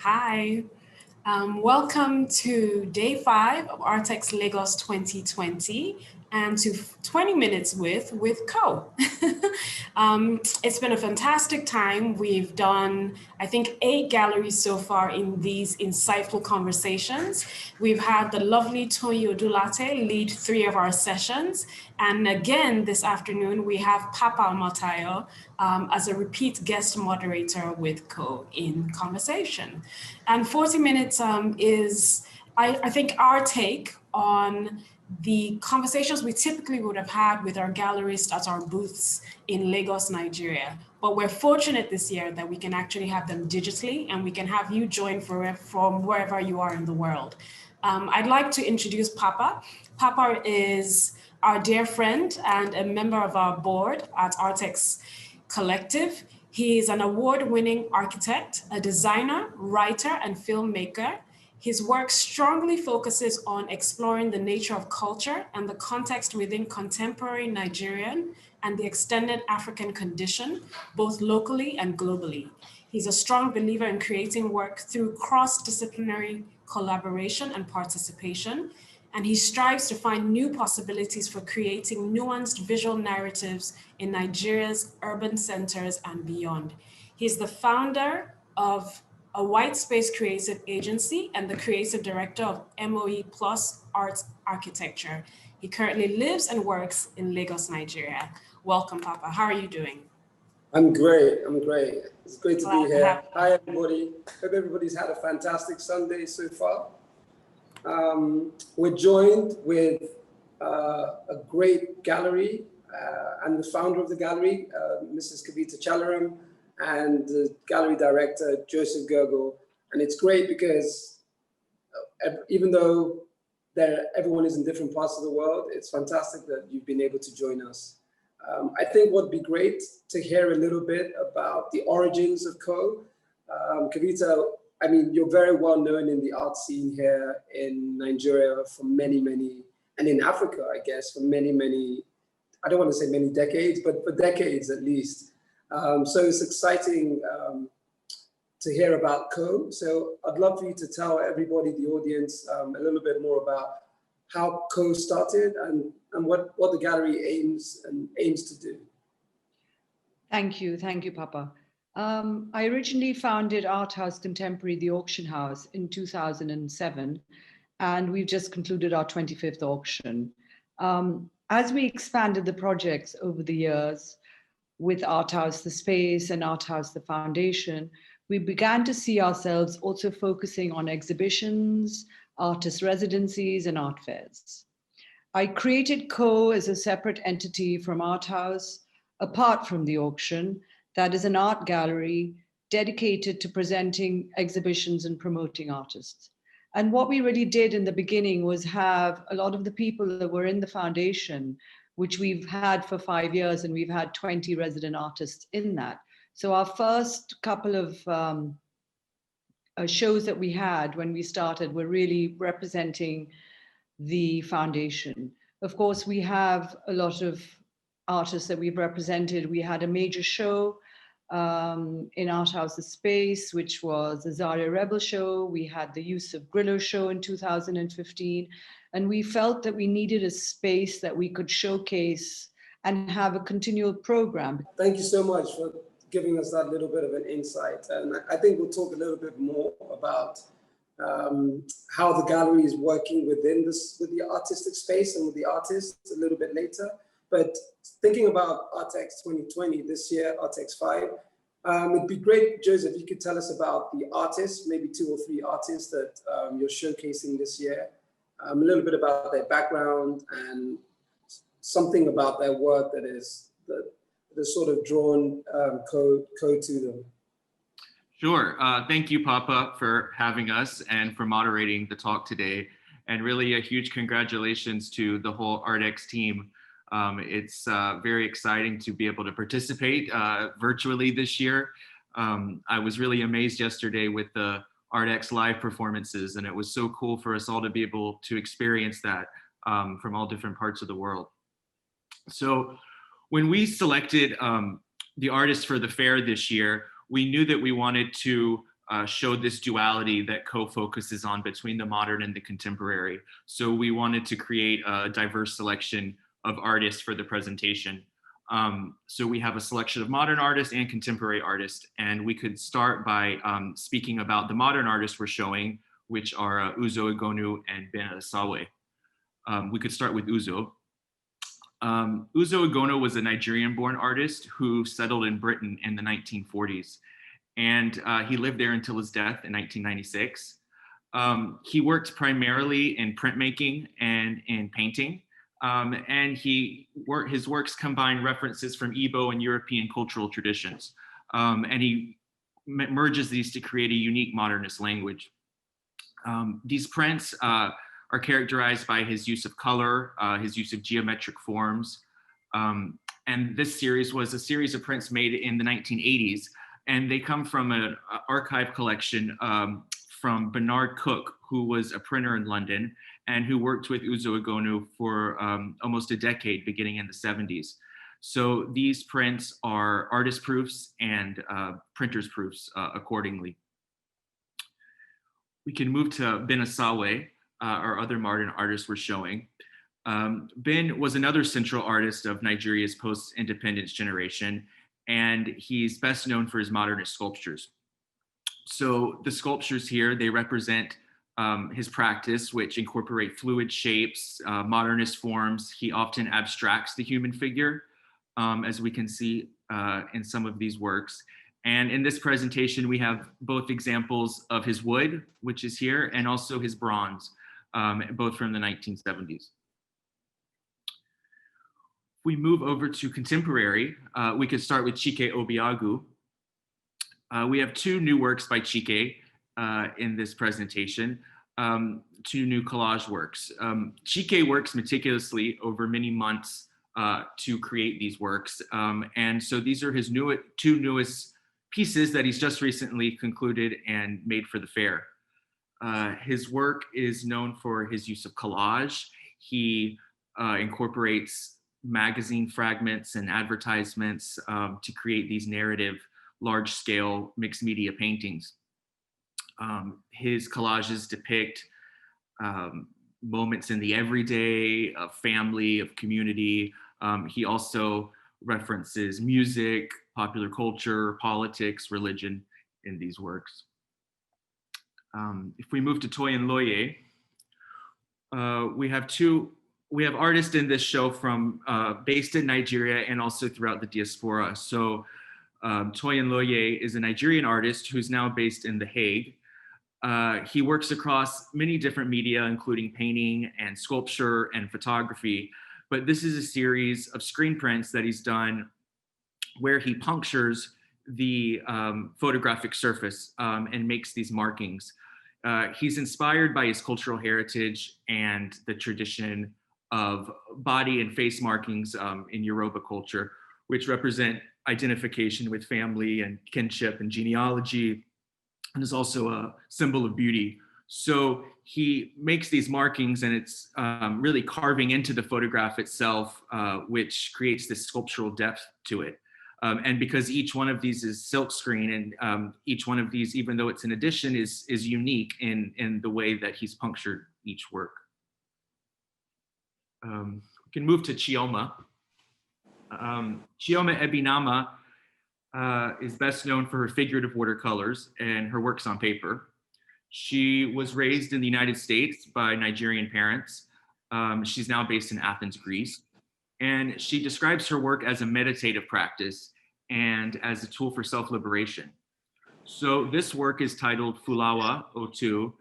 Hi, welcome to day 5 of Artex Lagos 2020 and to 20 Minutes with Co. It's been a fantastic time. We've done, I think, 8 galleries so far in these insightful conversations. We've had the lovely Toyi Odulate lead 3 of our sessions. And again, this afternoon, we have Papa Omotayo as a repeat guest moderator with Co in conversation. And 40 minutes is, I think, our take on the conversations we typically would have had with our gallerists at our booths in Lagos, Nigeria. But we're fortunate this year that we can actually have them digitally and we can have you join from wherever you are in the world. I'd like to introduce Papa. Papa is our dear friend and a member of our board at Artex Collective. He is an award-winning architect, a designer, writer, and filmmaker. His work strongly focuses on exploring the nature of culture and the context within contemporary Nigerian and the extended African condition, both locally and globally. He's a strong believer in creating work through cross-disciplinary collaboration and participation, and he strives to find new possibilities for creating nuanced visual narratives in Nigeria's urban centers and beyond. He's the founder of a white space creative agency and the creative director of MOE Plus Arts Architecture. He currently lives and works in Lagos, Nigeria. Welcome, Papa. How are you doing? I'm great. It's great to be here. Hi, everybody. Hope everybody's had a fantastic Sunday so far. We're joined with a great gallery and the founder of the gallery, Mrs. Kavita Chellaram, and the gallery director, Joseph Gergel. And it's great because even though everyone is in different parts of the world, it's fantastic that you've been able to join us. I think what'd be great to hear a little bit about the origins of Co. Kavita, I mean, you're very well known in the art scene here in Nigeria for many, and in Africa, I guess, for many, I don't want to say many decades, but for decades at least. So it's exciting to hear about Co. So I'd love for you to tell everybody, the audience, a little bit more about how Co started and what the gallery aims to do. Thank you, Papa. I originally founded Art House Contemporary, the auction house, in 2007, and we've just concluded our 25th auction. As we expanded the projects over the years with Art House the Space and Art House the Foundation, we began to see ourselves also focusing on exhibitions, artist residencies, and art fairs. I created Co as a separate entity from Art House, apart from the auction, that is an art gallery dedicated to presenting exhibitions and promoting artists. And what we really did in the beginning was have a lot of the people that were in the foundation, which we've had for 5 years, and we've had 20 resident artists in that. So our first couple of shows that we had when we started were really representing the foundation. Of course, we have a lot of artists that we've represented. We had a major show in Art House the Space, which was the Zaria Rebel show. We had the Yusuf Grillo show in 2015. And we felt that we needed a space that we could showcase and have a continual program. Thank you so much for giving us that little bit of an insight. And I think we'll talk a little bit more about how the gallery is working with the artistic space and with the artists a little bit later. But thinking about Artex 2020 this year, Artex 5, it'd be great, Joseph, if you could tell us about the artists, maybe 2 or 3 artists that you're showcasing this year, a little bit about their background and something about their work that is sort of drawn Co to them. Sure. Thank you, Papa, for having us and for moderating the talk today. And really a huge congratulations to the whole Artex team. It's very exciting to be able to participate virtually this year. I was really amazed yesterday with the Artex live performances, and it was so cool for us all to be able to experience that from all different parts of the world. So when we selected the artists for the fair this year, we knew that we wanted to showed this duality that focuses on between the modern and the contemporary. So we wanted to create a diverse selection of artists for the presentation. So we have a selection of modern artists and contemporary artists, and we could start by speaking about the modern artists we're showing, which are Uzo Gonu and Ben Asawe. We could start with Uzo. Uzo Gonu was a Nigerian-born artist who settled in Britain in the 1940s, and he lived there until his death in 1996. He worked primarily in printmaking and in painting, and his works combine references from Igbo and European cultural traditions, and he merges these to create a unique modernist language. These prints are characterized by his use of color, his use of geometric forms, and this series was a series of prints made in the 1980s, and they come from an archive collection from Bernard Cook, who was a printer in London and who worked with Uzo Gonu for almost a decade, beginning in the 70s. So these prints are artist proofs and printer's proofs accordingly. We can move to Ben Asawe, our other modern artist we're showing. Ben was another central artist of Nigeria's post-independence generation, and he's best known for his modernist sculptures. So the sculptures here, they represent his practice, which incorporate fluid shapes, modernist forms. He often abstracts the human figure, as we can see in some of these works. And in this presentation, we have both examples of his wood, which is here, and also his bronze, both from the 1970s. If we move over to contemporary, we could start with Chike Obiagu. We have two new works by Chike in this presentation, two new collage works. Chike works meticulously over many months to create these works. And so these are his two newest pieces that he's just recently concluded and made for the fair. His work is known for his use of collage. He incorporates magazine fragments and advertisements to create these narrative, large-scale mixed media paintings. His collages depict moments in the everyday, of family, of community. He also references music, popular culture, politics, religion in these works. If we move to Toyin Loye, we have artists in this show from based in Nigeria and also throughout the diaspora. So Toyin Loye is a Nigerian artist who's now based in The Hague. He works across many different media, including painting and sculpture and photography. But this is a series of screen prints that he's done where he punctures the photographic surface and makes these markings. He's inspired by his cultural heritage and the tradition of body and face markings in Yoruba culture, which represent identification with family and kinship and genealogy, and is also a symbol of beauty. So he makes these markings, and it's really carving into the photograph itself, which creates this sculptural depth to it. And because each one of these is silkscreen, and each one of these, even though it's an edition, is unique in the way that he's punctured each work. We can move to Chioma. Chioma Ebinama is best known for her figurative watercolors and her works on paper. She was raised in the United States by Nigerian parents. She's now based in Athens, Greece. And she describes her work as a meditative practice and as a tool for self-liberation. So this work is titled Fulawa O2,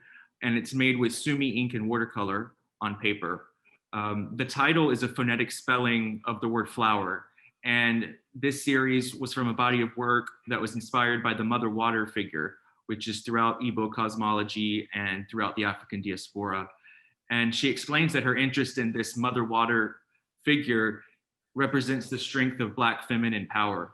and it's made with sumi ink and watercolor on paper. The title is a phonetic spelling of the word flower. And this series was from a body of work that was inspired by the Mother Water figure, which is throughout Igbo cosmology and throughout the African diaspora. And she explains that her interest in this Mother Water figure represents the strength of Black feminine power.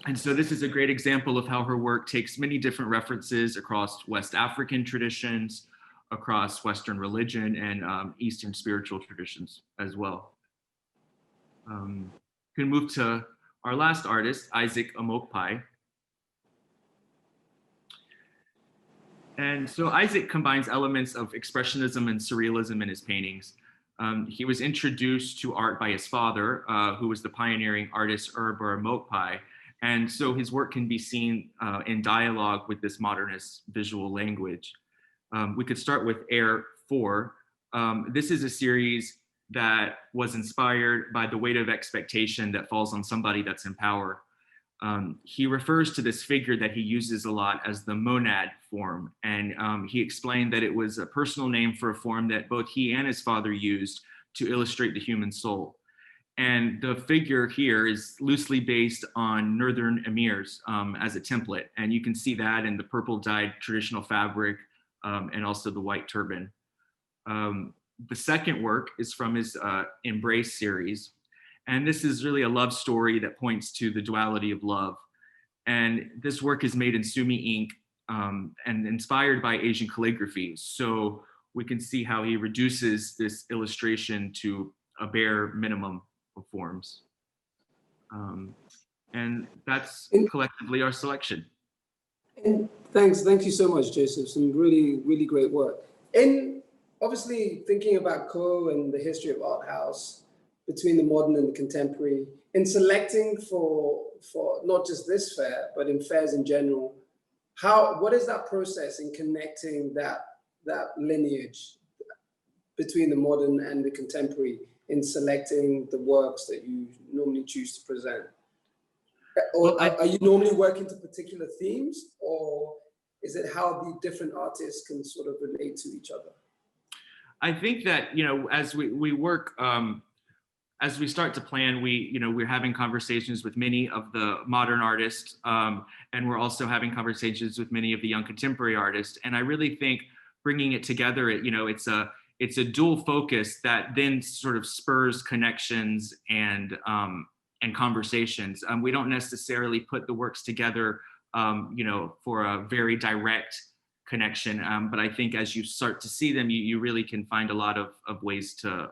And so this is a great example of how her work takes many different references across West African traditions, across Western religion, and Eastern spiritual traditions as well. We can move to our last artist, Isaac Amokpai. And so Isaac combines elements of expressionism and surrealism in his paintings. He was introduced to art by his father, who was the pioneering artist Amokpai. And so his work can be seen in dialogue with this modernist visual language. We could start with Air 4. This is a series that was inspired by the weight of expectation that falls on somebody that's in power. He refers to this figure that he uses a lot as the monad form. And he explained that it was a personal name for a form that both he and his father used to illustrate the human soul. And the figure here is loosely based on Northern emirs as a template. And you can see that in the purple dyed traditional fabric and also the white turban. The second work is from his Embrace series. And this is really a love story that points to the duality of love. And this work is made in Sumi ink and inspired by Asian calligraphy. So we can see how he reduces this illustration to a bare minimum of forms. And that's collectively our selection. And thank you so much, Joseph. Some really, really great work. In obviously thinking about Ko and the history of art house, between the modern and the contemporary, in selecting for not just this fair, but in fairs in general, what is that process in connecting that lineage between the modern and the contemporary in selecting the works that you normally choose to present? Or are you normally working to particular themes, or is it how the different artists can sort of relate to each other? I think that, as we work, as we start to plan, we're having conversations with many of the modern artists, and we're also having conversations with many of the young contemporary artists. And I really think bringing it together, it's a dual focus that then sort of spurs connections and conversations. We don't necessarily put the works together, for a very direct connection. But I think as you start to see them, you really can find a lot of ways to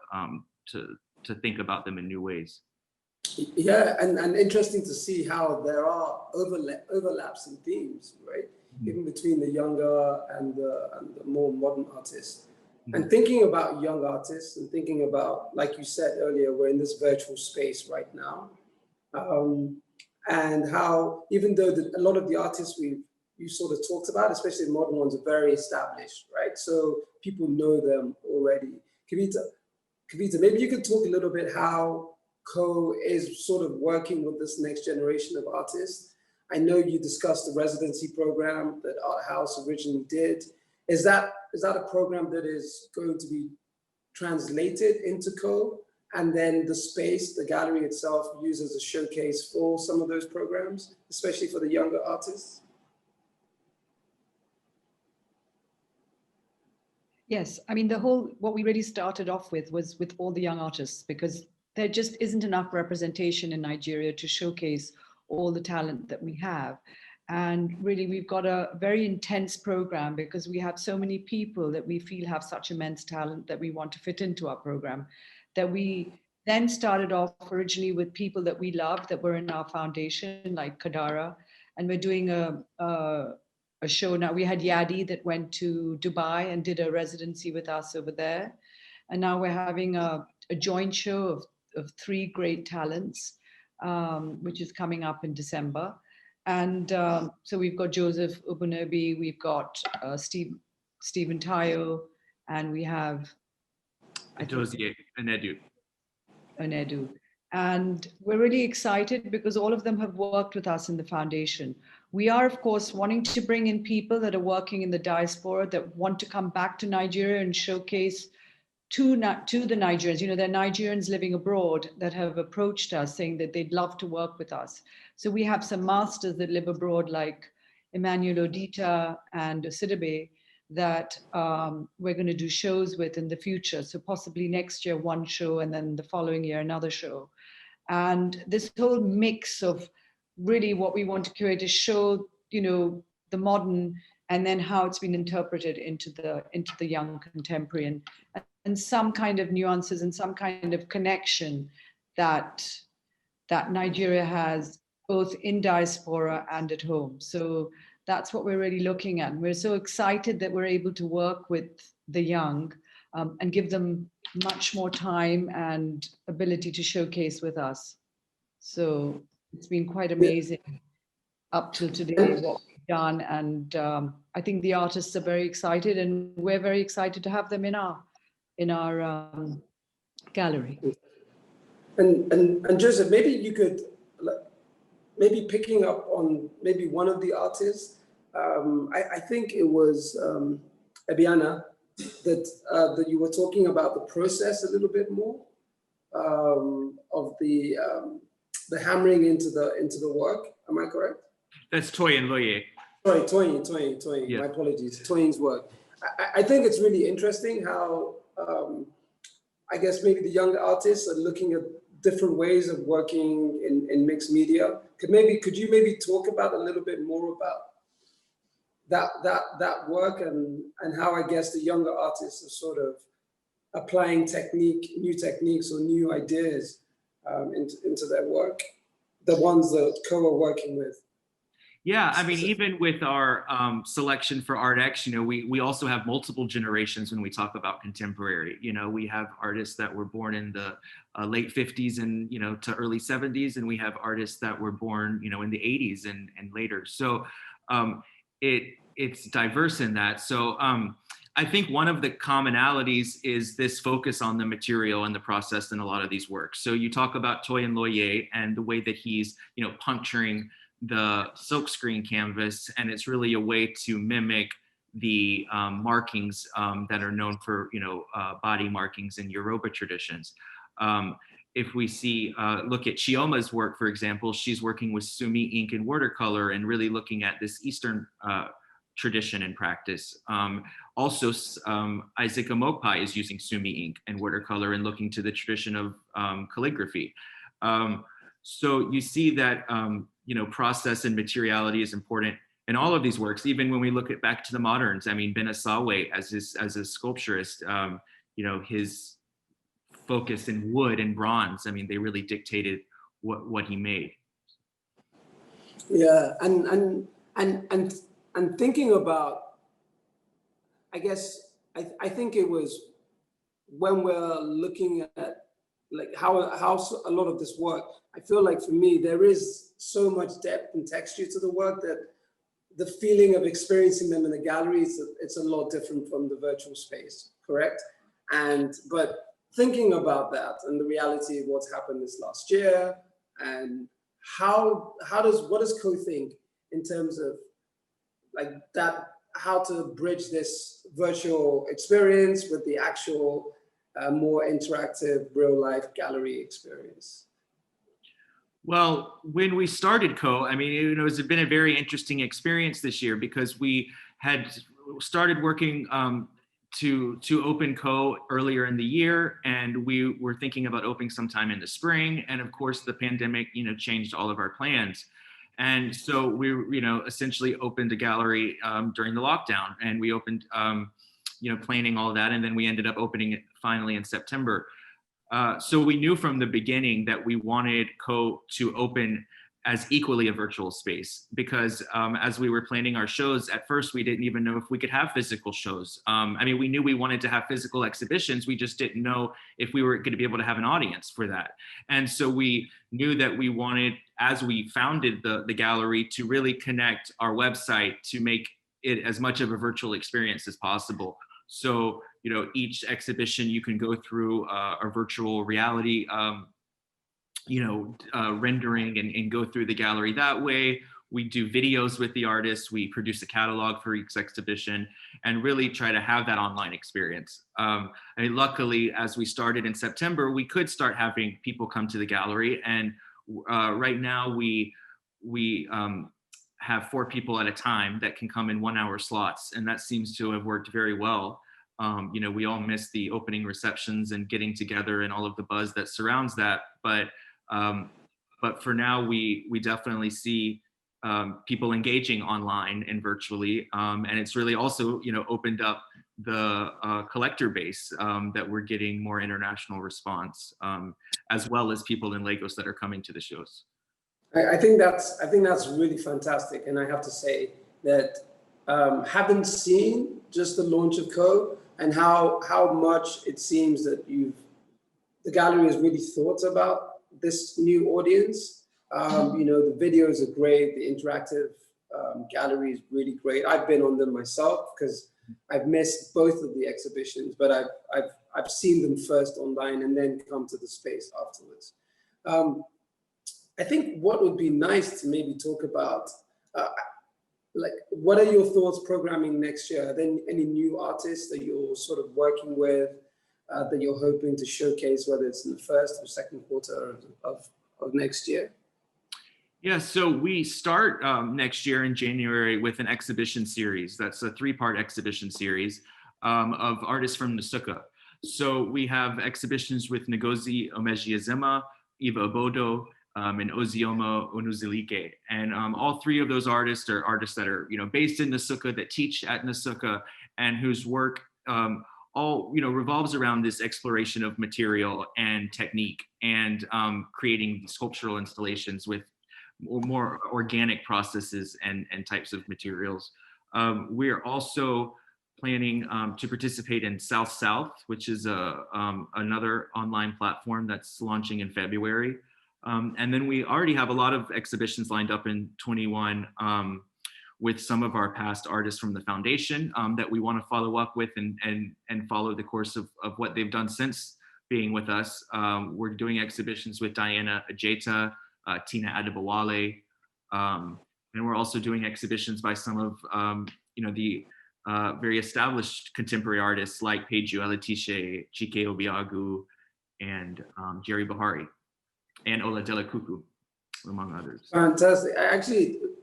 think about them in new ways. Yeah, and interesting to see how there are overlaps in themes, right? Mm-hmm. Even between the younger and the more modern artists. Mm-hmm. And thinking about young artists and thinking about, like you said earlier, we're in this virtual space right now. And how, even though a lot of the artists you sort of talked about, especially the modern ones, are very established, right? So people know them already. Kavita, maybe you could talk a little bit how Ko is sort of working with this next generation of artists. I know you discussed the residency program that Art House originally did. Is that a program that is going to be translated into Ko, and then the space, the gallery itself, used as a showcase for some of those programs, especially for the younger artists? Yes, I mean, what we really started off with was with all the young artists, because there just isn't enough representation in Nigeria to showcase all the talent that we have. And really, we've got a very intense program because we have so many people that we feel have such immense talent that we want to fit into our program, that we then started off originally with people that we love that were in our foundation, like Kadara, and we're doing a show now. We had Yadi that went to Dubai and did a residency with us over there. And now we're having a joint show of 3 great talents, which is coming up in December. And so we've got Joseph Ubunabi, we've got Stephen Tayo, and we have Adozie Onedu. And we're really excited because all of them have worked with us in the foundation. We are, of course, wanting to bring in people that are working in the diaspora that want to come back to Nigeria and showcase to the Nigerians. There are Nigerians living abroad that have approached us saying that they'd love to work with us. So we have some masters that live abroad like Emmanuel Odita and Sidibe that we're going to do shows with in the future. So possibly next year, 1 show, and then the following year, another show. And this whole mix of really what we want to create is show, the modern and then how it's been interpreted into the young contemporary and some kind of nuances and some kind of connection that Nigeria has both in diaspora and at home. So that's what we're really looking at. And we're so excited that we're able to work with the young and give them much more time and ability to showcase with us. So it's been quite amazing up till today what we've done. And I think the artists are very excited, and we're very excited to have them in our gallery. And Joseph, maybe you could, maybe picking up on maybe one of the artists, I think it was Ebiana, that you were talking about the process a little bit more of the hammering into the work. Am I correct? That's Toyin Loye. Sorry, Toyin. Yeah. My apologies. Toyin's work. I think it's really interesting how I guess maybe the younger artists are looking at different ways of working in mixed media. Could you maybe talk about a little bit more about that work and how I guess the younger artists are sort of applying new techniques or new ideas into their work, the ones that Co are working with? Yeah, I mean, even with our selection for ArtX, you know, we also have multiple generations when we talk about contemporary. You know, we have artists that were born in the late 50s and, you know, to early 70s, and we have artists that were born, you know, in the 80s and later. So it's diverse in that. So I think one of the commonalities is this focus on the material and the process in a lot of these works. So you talk about Toyin Loye and the way that he's, you know, puncturing the silkscreen canvas, and it's really a way to mimic the markings that are known for, you know, body markings in Yoruba traditions. If we look at Chioma's work, for example, she's working with Sumi ink and watercolor and really looking at this Eastern tradition and practice. Also, Isaac Amokpai is using Sumi ink and watercolor and looking to the tradition of calligraphy. So you see that you know, process and materiality is important in all of these works. Even when we look back to the moderns, I mean, Ben Asawe as a sculpturist, you know, his focus in wood and bronze, I mean, they really dictated what he made. Yeah, and thinking about, I guess, I think it was when we're looking at like how a lot of this work, I feel like for me, there is so much depth and texture to the work that the feeling of experiencing them in the gallery, it's a lot different from the virtual space, correct? But thinking about that and the reality of what's happened this last year, and what does Co think in terms of like that, how to bridge this virtual experience with the actual more interactive real life gallery experience? Well, when we started Co, I mean, you know, it's been a very interesting experience this year because we had started working to open Co earlier in the year, and we were thinking about opening sometime in the spring. And of course, the pandemic, you know, changed all of our plans. And so we, you know, essentially opened a gallery during the lockdown, and we opened, you know, planning all of that. And then we ended up opening it finally in September. So we knew from the beginning that we wanted Co to open as equally a virtual space, because as we were planning our shows, at first we didn't even know if we could have physical shows. I mean, we knew we wanted to have physical exhibitions, we just didn't know if we were going to be able to have an audience for that. And so we knew that we wanted, as we founded the gallery, to really connect our website to make it as much of a virtual experience as possible. So, you know, each exhibition you can go through a virtual reality you know, rendering and go through the gallery that way. We do videos with the artists. We produce a catalog for each exhibition and really try to have that online experience. I mean, luckily, as we started in September, we could start having people come to the gallery. And right now we have 4 people at a time that can come in 1-hour slots. And that seems to have worked very well. You know, we all miss the opening receptions and getting together and all of the buzz that surrounds that. But for now, we definitely see people engaging online and virtually, and it's really also, you know, opened up the collector base that we're getting more international response, as well as people in Lagos that are coming to the shows. I think that's really fantastic, and I have to say that haven't seen just the launch of Co, and how much it seems that the gallery has really thought about this new audience. You know, the videos are great, the interactive gallery is really great. I've been on them myself because I've missed both of the exhibitions, but I've seen them first online and then come to the space afterwards. I think what would be nice to maybe talk about, like, what are your thoughts programming next year? Are there any new artists that you're sort of working with that you're hoping to showcase, whether it's in the first or second quarter of next year? Yeah, so we start next year in January with an exhibition series. That's a 3-part exhibition series of artists from Nsukka. So we have exhibitions with Ngozi Omejiazema, Eva Obodo, and Ozioma Onuzilike. And all 3 of those artists are artists that are, you know, based in Nsukka, that teach at Nsukka, and whose work all, you know, revolves around this exploration of material and technique, and creating sculptural installations with more organic processes and types of materials. We're also planning to participate in South South, which is another online platform that's launching in February. And then we already have a lot of exhibitions lined up in 21 with some of our past artists from the foundation that we want to follow up with and follow the course of what they've done since being with us. We're doing exhibitions with Diana Ajeta, Tina Adebowale, and we're also doing exhibitions by some of you know, the very established contemporary artists like Peju Elatishe, Chike Obiagu, and Jerry Bahari, and Ola Delekuku, among others. Fantastic.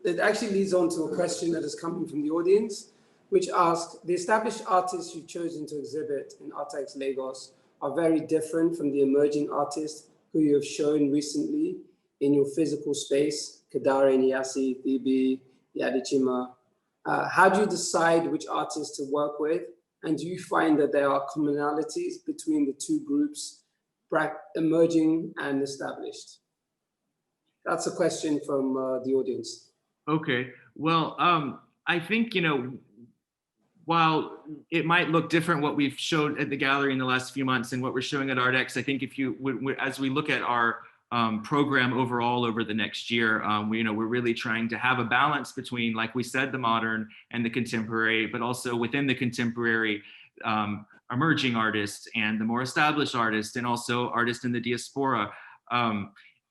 It actually leads on to a question that is coming from the audience, which asks, the established artists you've chosen to exhibit in Artex Lagos are very different from the emerging artists who you have shown recently in your physical space, Kadare Nyasi, Bibi, Yadichima. How do you decide which artists to work with? And do you find that there are commonalities between the 2 groups, emerging and established? That's a question from the audience. Okay, well, I think, you know, while it might look different what we've showed at the gallery in the last few months and what we're showing at ArtX, I think if you, as we look at our program overall over the next year, we're really trying to have a balance between, like we said, the modern and the contemporary, but also within the contemporary, emerging artists and the more established artists, and also artists in the diaspora.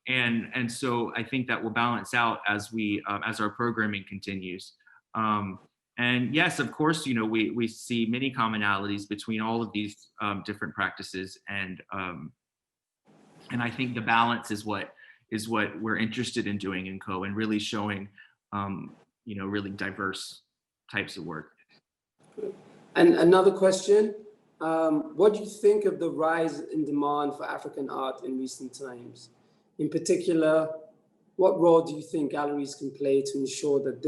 And so I think that will balance out as we as our programming continues. And yes, of course, you know, we see many commonalities between all of these different practices, and I think the balance is what we're interested in doing in Co, and really showing, you know, really diverse types of work. And another question, what do you think of the rise in demand for African art in recent times? In particular, what role do you think galleries can play to ensure that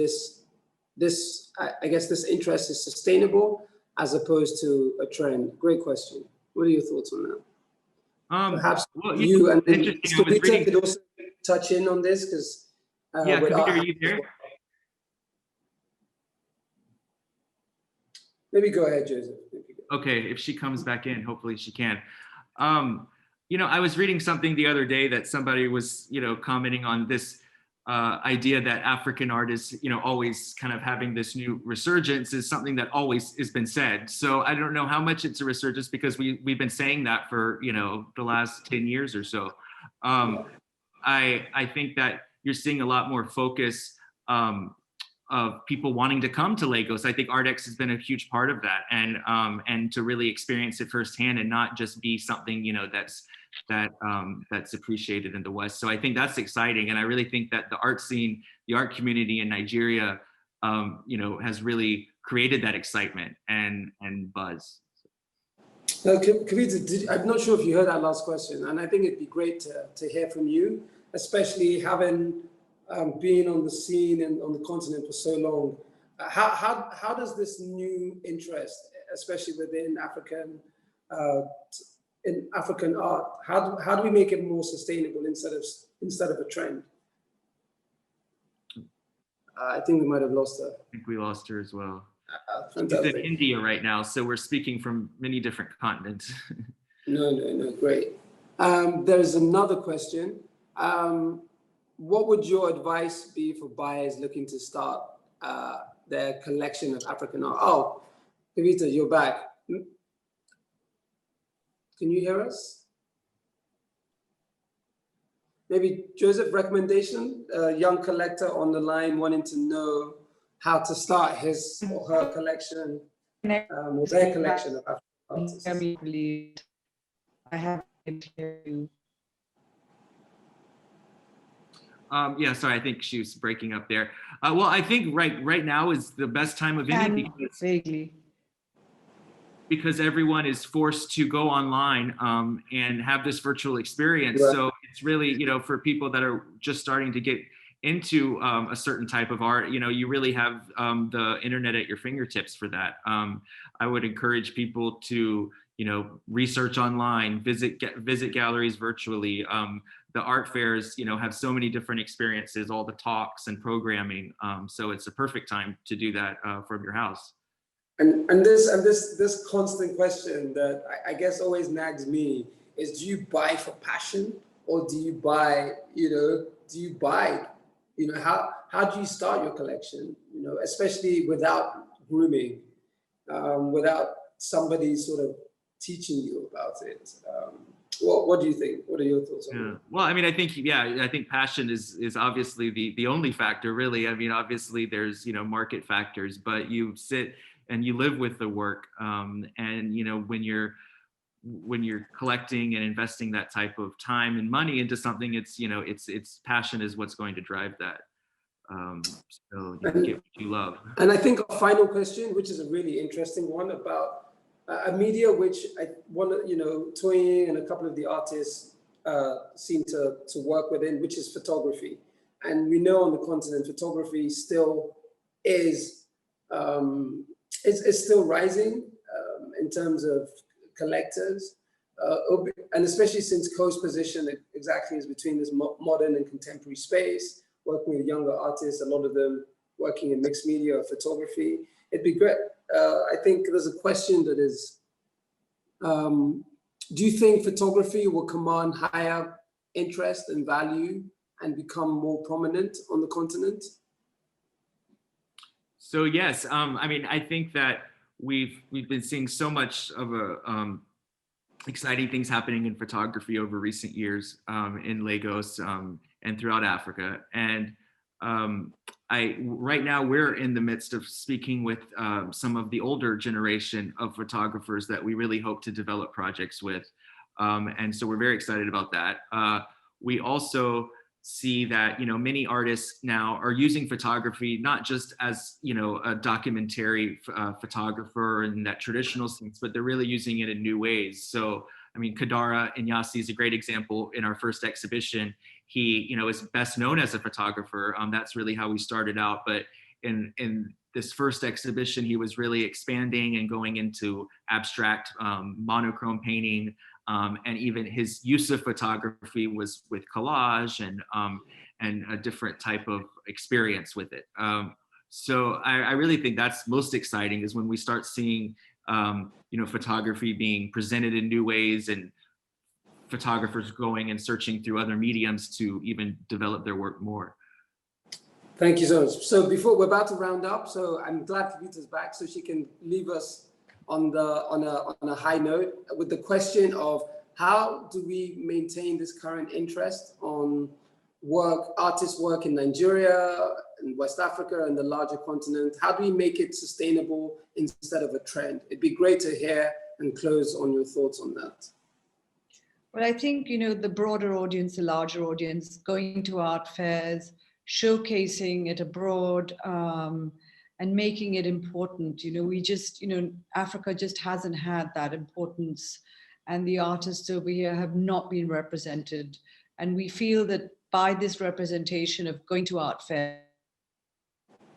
this interest is sustainable as opposed to a trend? Great question. What are your thoughts on that? Perhaps you and Kavita could also touch in on this, because yeah, Kavita, are you there? Maybe go ahead, Joseph. Okay, if she comes back in, hopefully she can. You know, I was reading something the other day that somebody was, you know, commenting on this idea that African artists, you know, always kind of having this new resurgence is something that always has been said. So I don't know how much it's a resurgence, because we've been saying that for, you know, the last 10 years or so. I think that you're seeing a lot more focus of people wanting to come to Lagos. I think ArtX has been a huge part of that, and to really experience it firsthand and not just be something, you know, that's appreciated in the West. So I think that's exciting, and I really think that the art scene, the art community in Nigeria, you know, has really created that excitement and buzz. Kavita, I'm not sure if you heard that last question, and I think it'd be great to hear from you, especially having been on the scene and on the continent for so long. How does this new interest, especially within African art, how do we make it more sustainable instead of a trend? I think we might have lost her. I think we lost her as well. She's Fantastic. in India right now, so we're speaking from many different continents. No, great. There's another question. What would your advice be for buyers looking to start their collection of African art? Oh, Kavita, you're back. Can you hear us? Maybe Joseph, recommendation, a young collector on the line wanting to know how to start his or her collection, or their collection of African artists. I have to hear you. Yeah, sorry, I think she was breaking up there. Well, I think right now is the best time of any because everyone is forced to go online and have this virtual experience. Right. So it's really, for people that are just starting to get into a certain type of art, you really have the internet at your fingertips for that. I would encourage people to, research online, visit galleries virtually. The art fairs, have so many different experiences, all the talks and programming. So it's a perfect time to do that from your house. And this constant question that I guess always nags me is: do you buy for passion, or do you buy? How do you start your collection? Especially without grooming, without somebody sort of teaching you about it. What do you think? What are your thoughts on that? Well, I mean, I think passion is obviously the only factor, really. I mean, obviously there's, market factors, but you sit and you live with the work. And, when you're collecting and investing that type of time and money into something, it's passion is what's going to drive that. So you get what you love. And I think a final question, which is a really interesting one, about a media which Toyin and a couple of the artists seem to work within, which is photography. And we know on the continent, photography still is still rising in terms of collectors, and especially since Co's position exactly is between this modern and contemporary space, working with younger artists, a lot of them working in mixed media photography. It'd be great. I think there's a question that is, do you think photography will command higher interest and value and become more prominent on the continent? So yes, I mean, I think that we've been seeing so much of exciting things happening in photography over recent years in Lagos and throughout Africa. And right now we're in the midst of speaking with some of the older generation of photographers that we really hope to develop projects with. And so we're very excited about that. We also see that, many artists now are using photography, not just as, a documentary photographer in that traditional sense, but they're really using it in new ways. So, I mean, Kadara Inyasi is a great example. In our first exhibition, he, is best known as a photographer. That's really how we started out. But in this first exhibition, he was really expanding and going into abstract monochrome painting. And even his use of photography was with collage and a different type of experience with it. So I really think that's most exciting, is when we start seeing photography being presented in new ways, and photographers going and searching through other mediums to even develop their work more. Thank you so much. So before we're about to round up, so I'm glad Kavita's back so she can leave us on a high note with the question of: how do we maintain this current interest on artist work in Nigeria, in West Africa, and the larger continent? How do we make it sustainable instead of a trend? It'd be great to hear and close on your thoughts on that. Well, I think, the broader audience, the larger audience, going to art fairs, showcasing it abroad, and making it important. We just, Africa just hasn't had that importance, and the artists over here have not been represented. And we feel that by this representation of going to art fair,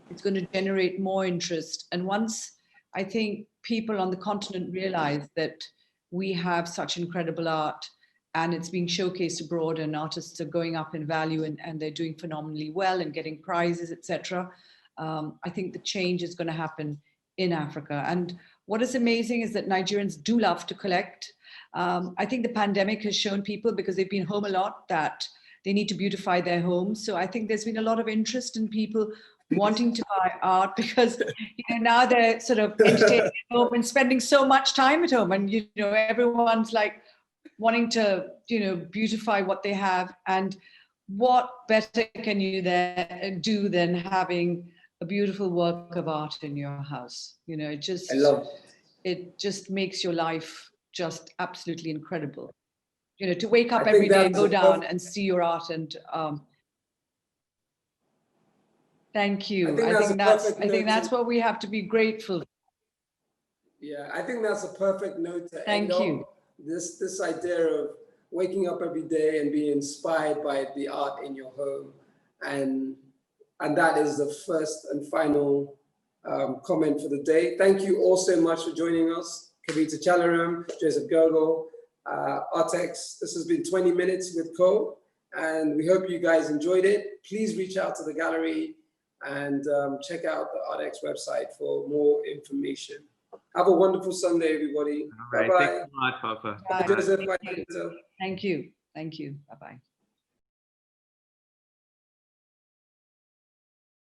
it's going to generate more interest. And once I think people on the continent realize that we have such incredible art, and it's being showcased abroad, and artists are going up in value, and they're doing phenomenally well and getting prizes, etc. I think the change is going to happen in Africa. And what is amazing is that Nigerians do love to collect. I think the pandemic has shown people, because they've been home a lot, that they need to beautify their homes. So I think there's been a lot of interest in people wanting to buy art, because now they're sort of entertaining at home and spending so much time at home, and everyone's like wanting to beautify what they have. And what better can you do than having a beautiful work of art in your house? It just makes your life just absolutely incredible. To wake up every day and go down and see your art. And thank you. I think that's what we have to be grateful for. Yeah, I think that's a perfect note to end on. Thank you. This idea of waking up every day and being inspired by the art in your home, and that is the first and final comment for the day. Thank you all so much for joining us, Kavita Chellaram, Joseph Gergel, Artex. This has been 20 Minutes with Co, and we hope you guys enjoyed it. Please reach out to the gallery and check out the Artex website for more information. Have a wonderful Sunday, everybody. All right. Bye-bye. Thanks a lot, Papa. Bye. Joseph, Thank you. Thank you. Bye-bye.